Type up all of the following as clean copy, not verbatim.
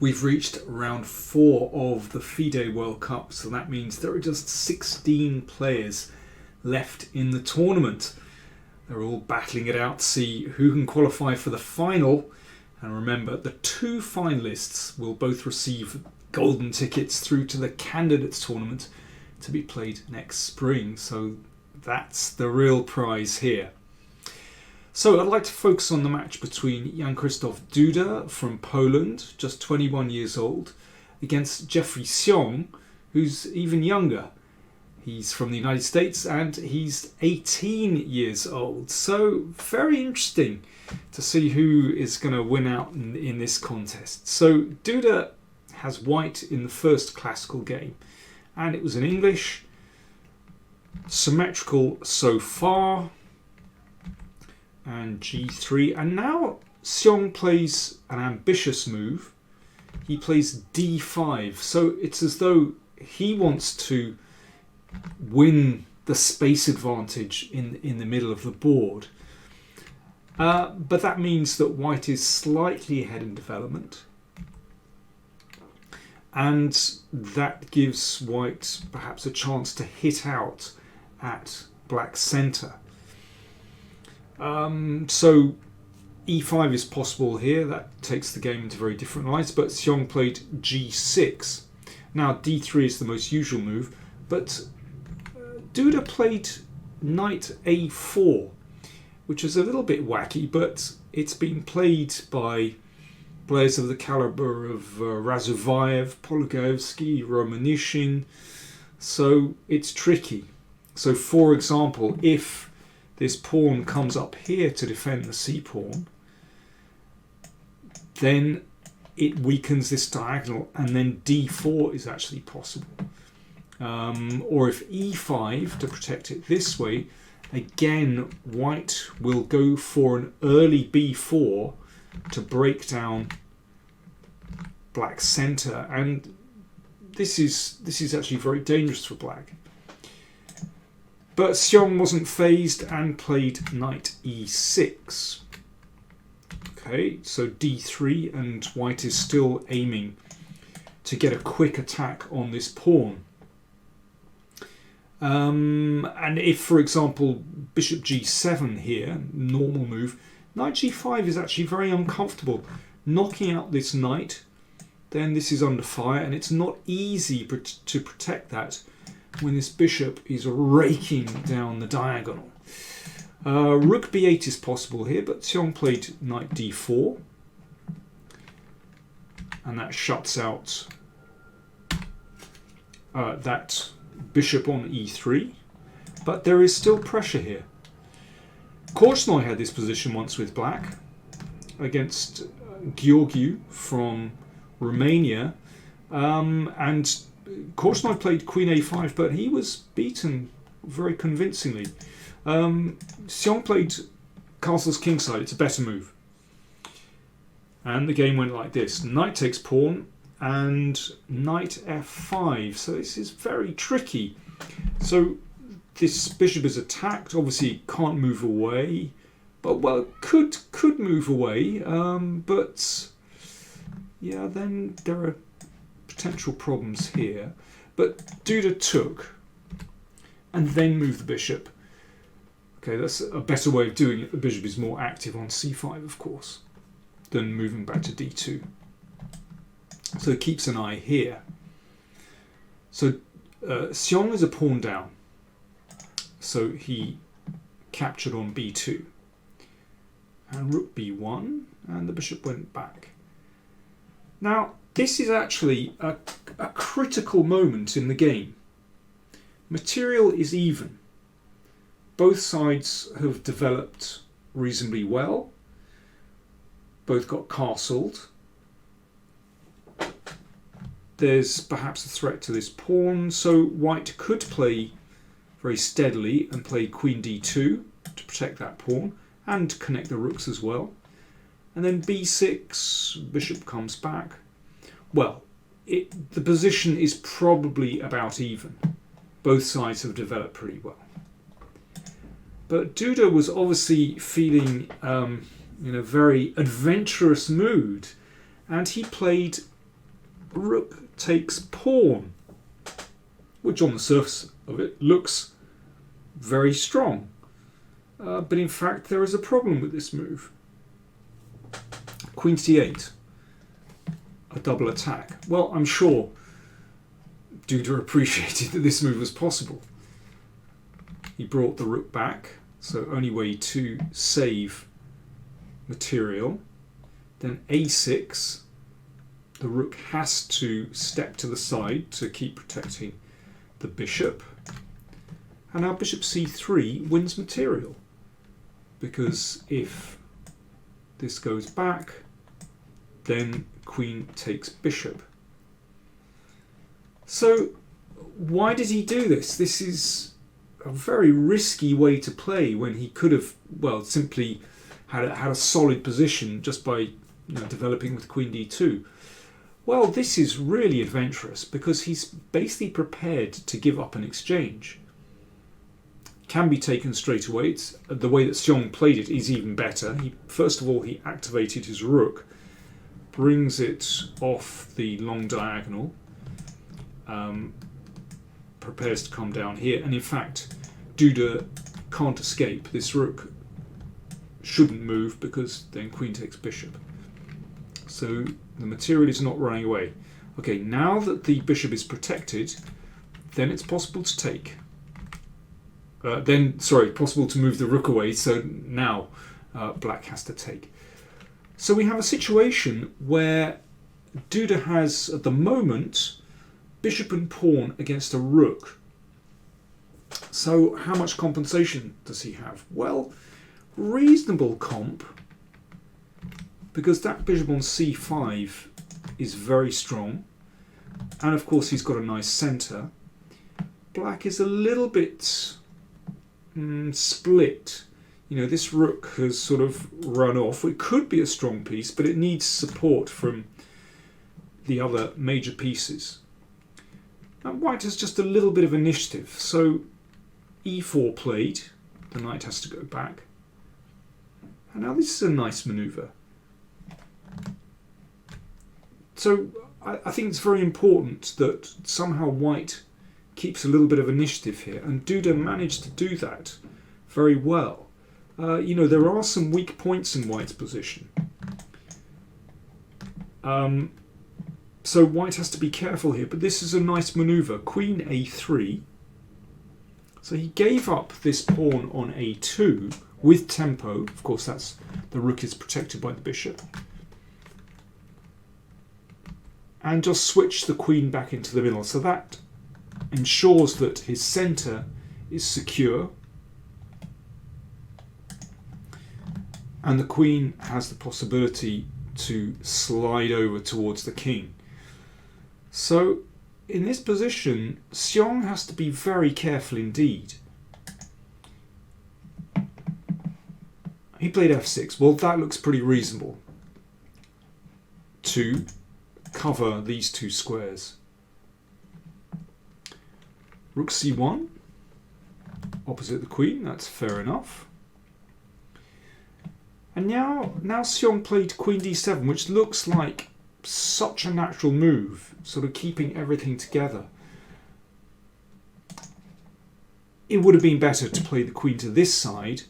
We've reached round 4 of the FIDE World Cup, so that means there are just 16 players left in the tournament. They're all battling it out to see who can qualify for the final. And remember, the 2 finalists will both receive golden tickets through to the Candidates Tournament to be played next spring. So that's the real prize here. So I'd like to focus on the match between Jan Krzysztof Duda from Poland, just 21 years old, against Jeffrey Xiong, who's even younger. He's from the United States and he's 18 years old. So very interesting to see who is going to win out in this contest. So Duda has white in the first classical game, and it was in English, symmetrical so far, and g3. And now Xiong plays an ambitious move. He plays d5. So it's as though he wants to win the space advantage in the middle of the board. But that means that white is slightly ahead in development. And that gives white perhaps a chance to hit out at black's centre. So e5 is possible here. That takes the game into very different lights. But Xiong played g6. Now d3 is the most usual move. But Duda played knight a4, which is a little bit wacky, but it's been played by players of the caliber of Razuvayev, Polugaevsky, Romanishin. So it's tricky. So for example, if this pawn comes up here to defend the c-pawn, then it weakens this diagonal, and then d4 is actually possible. Or if e5 to protect it this way, again white will go for an early b4 to break down black's centre, and this is actually very dangerous for black. But Xiong wasn't phased and played knight e6. Okay, so d3, and white is still aiming to get a quick attack on this pawn. And if, for example, bishop g7 here, normal move, knight g5 is actually very uncomfortable. Knocking out this knight, then this is under fire, and it's not easy to protect that when this bishop is raking down the diagonal. Rook b8 is possible here, but Xiong played knight d4, and that shuts out that bishop on e3. But there is still pressure here. Korchnoi had this position once with black against Georgiou from Romania, and Korchnoi played queen a5, but he was beaten very convincingly. Xiong played castles kingside. It's a better move. And the game went like this. Knight takes pawn and knight f5. So this is very tricky. So this bishop is attacked. Obviously it can't move away. But well, could move away. But yeah, then there are potential problems here. But Duda took and then moved the bishop. Okay, that's a better way of doing it. The bishop is more active on c5, of course, than moving back to d2. So it keeps an eye here. So Xiong is a pawn down. So he captured on b2. And rook b1, and the bishop went back. Now, this is actually a critical moment in the game. Material is even. Both sides have developed reasonably well. Both got castled. There's perhaps a threat to this pawn, so white could play very steadily and play queen d2 to protect that pawn and connect the rooks as well. And then b6, bishop comes back. Well, the position is probably about even. Both sides have developed pretty well. But Duda was obviously feeling in a very adventurous mood, and he played rook takes pawn, which on the surface of it looks very strong. But in fact there is a problem with this move. Queen c8, a double attack. Well, I'm sure Duda appreciated that this move was possible. He brought the rook back, so only way to save material. Then a6, the rook has to step to the side to keep protecting the bishop. And now bishop c3 wins material, because if this goes back, then queen takes bishop. So why did he do this? This is a very risky way to play when he could have, well, simply had a solid position just by developing with queen d2. Well, this is really adventurous because he's basically prepared to give up an exchange. Can be taken straight away. It's, the way that Xiong played it is even better. First of all, he activated his rook, brings it off the long diagonal, prepares to come down here, and in fact Duda can't escape. This rook shouldn't move because then queen takes bishop. So the material is not running away. Okay, now that the bishop is protected, then it's possible to take. Possible to move the rook away, so now black has to take. So we have a situation where Duda has, at the moment, bishop and pawn against a rook. So how much compensation does he have? Well, reasonable comp, because that bishop on c5 is very strong, and of course he's got a nice centre. Black is a little bit split. This rook has sort of run off. It could be a strong piece, but it needs support from the other major pieces. And white has just a little bit of initiative. So e4 played, the knight has to go back. And now this is a nice manoeuvre. So I think it's very important that somehow white keeps a little bit of initiative here, and Duda managed to do that very well. There are some weak points in white's position. So white has to be careful here, but this is a nice manoeuvre. Queen a3. So he gave up this pawn on a2 with tempo. Of course, that's the rook is protected by the bishop. And just switch the queen back into the middle. So that ensures that his centre is secure. And the queen has the possibility to slide over towards the king. So in this position, Xiong has to be very careful indeed. He played f6. Well, that looks pretty reasonable to cover these two squares. Rook c1, opposite the queen, that's fair enough. And now Xiong played queen d7, which looks like such a natural move, sort of keeping everything together. It would have been better to play the queen to this side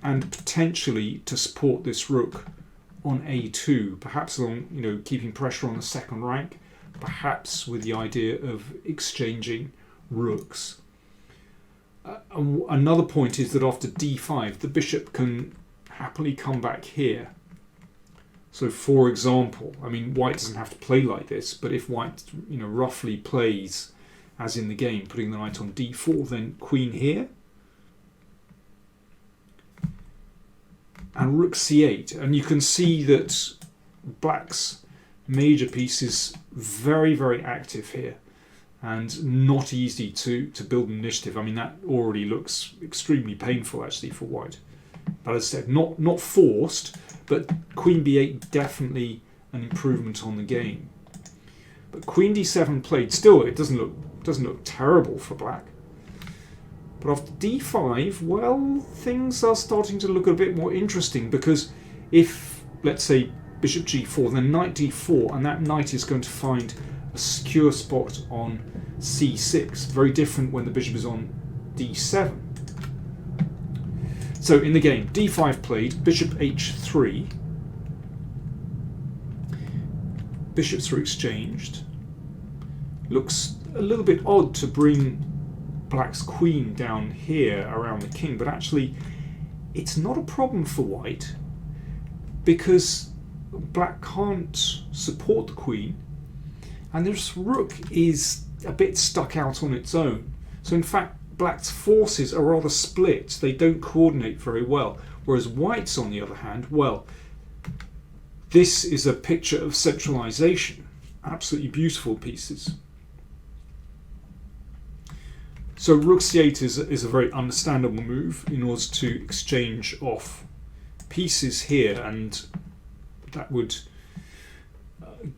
and potentially to support this rook on a2, perhaps along, keeping pressure on the second rank, perhaps with the idea of exchanging rooks. Another point is that after d5, the bishop can happily come back here. So for example, white doesn't have to play like this, but if white roughly plays as in the game, putting the knight on d4, then queen here, and rook c8, and you can see that black's major piece is very, very active here and not easy to build an initiative. That already looks extremely painful actually for white. But as I said, not forced, but queen b8 definitely an improvement on the game. But queen d7 played, still it doesn't look terrible for black. But after d5, well, things are starting to look a bit more interesting, because if, let's say, bishop g4, then knight d4, and that knight is going to find secure spot on c6. Very different when the bishop is on d7. So in the game, d5 played, bishop h3. Bishops are exchanged. Looks a little bit odd to bring black's queen down here around the king, but actually it's not a problem for white because black can't support the queen and this rook is a bit stuck out on its own. So in fact black's forces are rather split, they don't coordinate very well, whereas white's on the other hand, well, this is a picture of centralization. Absolutely beautiful pieces. So rook c8 is a very understandable move in order to exchange off pieces here, and that would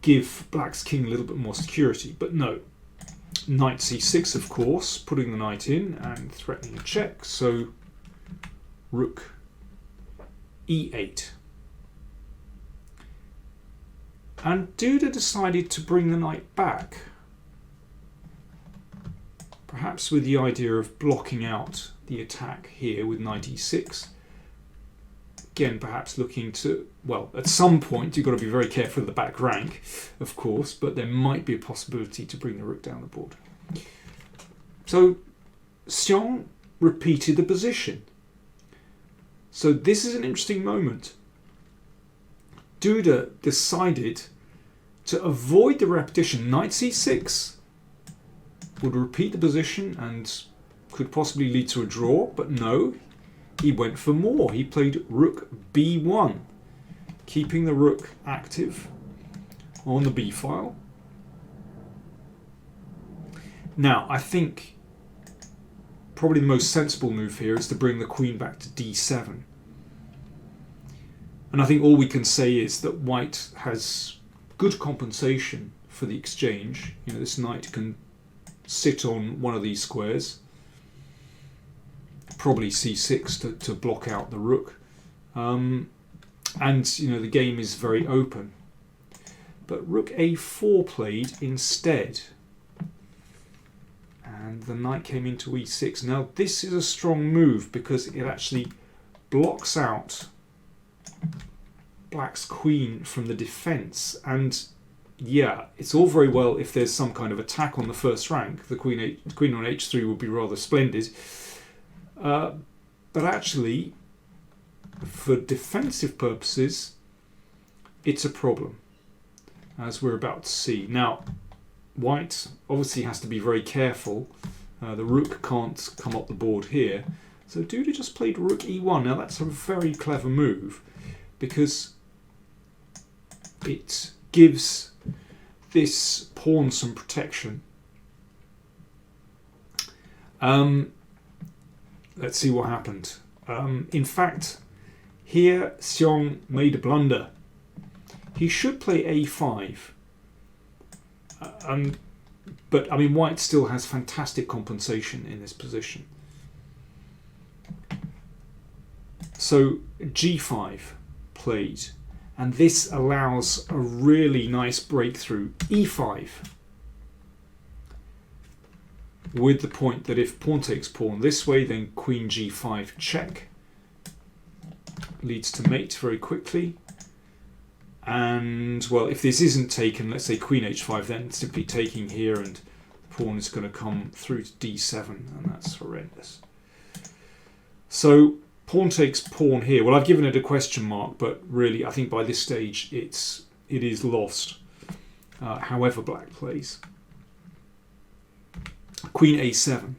give black's king a little bit more security. But no, knight c6 of course, putting the knight in and threatening a check. So rook e8. And Duda decided to bring the knight back. Perhaps with the idea of blocking out the attack here with knight e6. Again, perhaps looking to, well, at some point you've got to be very careful of the back rank, of course, but there might be a possibility to bring the rook down the board. So Xiong repeated the position. So this is an interesting moment. Duda decided to avoid the repetition. Knight c6 would repeat the position and could possibly lead to a draw, but no, he went for more. He played rook b1, keeping the rook active on the b file. Now, I think probably the most sensible move here is to bring the queen back to d7. And I think all we can say is that white has good compensation for the exchange. You know, this knight can sit on one of these squares, probably c6 to block out the rook, and you know the game is very open. But rook a4 played instead, and the knight came into e6. Now this is a strong move because it actually blocks out black's queen from the defense, and yeah, it's all very well if there's some kind of attack on the first rank. The queen on h3 would be rather splendid, but actually for defensive purposes it's a problem, as we're about to see. Now white obviously has to be very careful. The rook can't come up the board here, so Duda just played rook e1. Now that's a very clever move because it gives this pawn some protection. Let's see what happened. In fact, here Xiong made a blunder. He should play a5. But I mean, white still has fantastic compensation in this position. So g5 played. And this allows a really nice breakthrough. e5. With the point that if pawn takes pawn this way, then queen g5 check. Leads to mate very quickly. And, well, if this isn't taken, let's say queen h5, then simply taking here and the pawn is going to come through to d7, and that's horrendous. So pawn takes pawn here. Well, I've given it a question mark, but really I think by this stage it is lost, however black plays. Queen a7.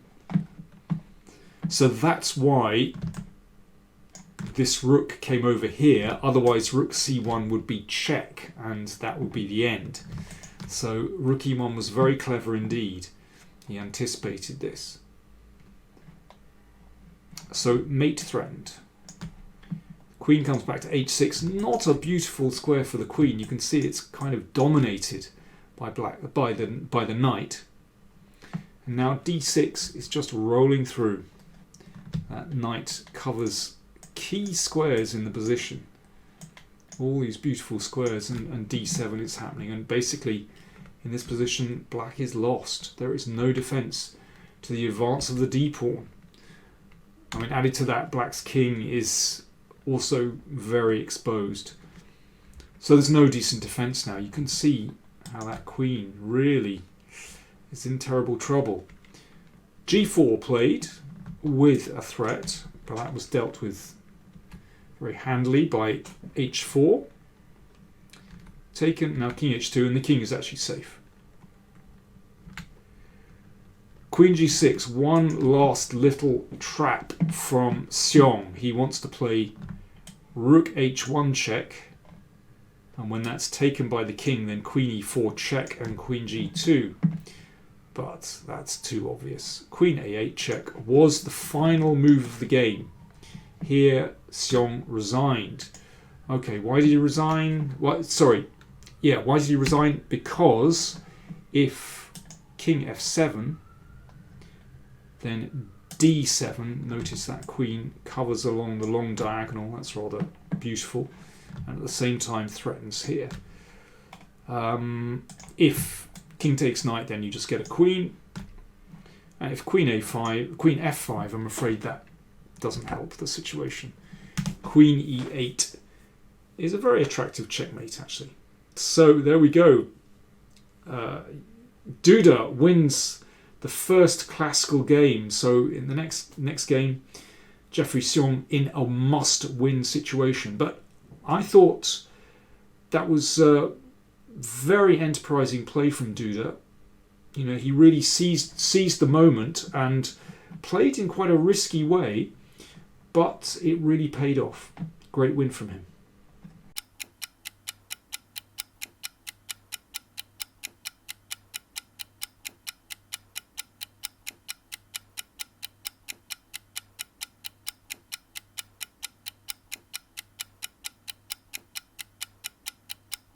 So that's why this rook came over here. Otherwise rook c1 would be check, and that would be the end. So rook e1 was very clever indeed. He anticipated this. So mate threatened. Queen comes back to h6. Not a beautiful square for the queen. You can see it's kind of dominated by the knight. And now d6 is just rolling through. That knight covers key squares in the position. All these beautiful squares, and d7 is happening. And basically, In this position, black is lost. There is no defence to the advance of the d-pawn. I mean, added to that, black's king is also very exposed. So there's no decent defence now. You can see how that queen really is in terrible trouble. g4 played with a threat, but that was dealt with very handily by h4. Taken, now king h2, and the king is actually safe. Queen g6, one last little trap from Xiong. He wants to play rook h1 check, and when that's taken by the king, then queen e4 check and queen g2. But that's too obvious. Queen a8 check was the final move of the game. Here, Xiong resigned. Okay, why did he resign? Why did he resign? Because if king f7, then d7, notice that queen covers along the long diagonal, that's rather beautiful, and at the same time threatens here. If king takes knight, then you just get a queen, and if queen f5, I'm afraid that doesn't help the situation. Queen e8 is a very attractive checkmate, actually. So there we go. Duda wins the first classical game. So in the next game, Jeffrey Xiong in a must-win situation. But I thought that was very enterprising play from Duda. You know, he really seized the moment and played in quite a risky way, but it really paid off. Great win from him.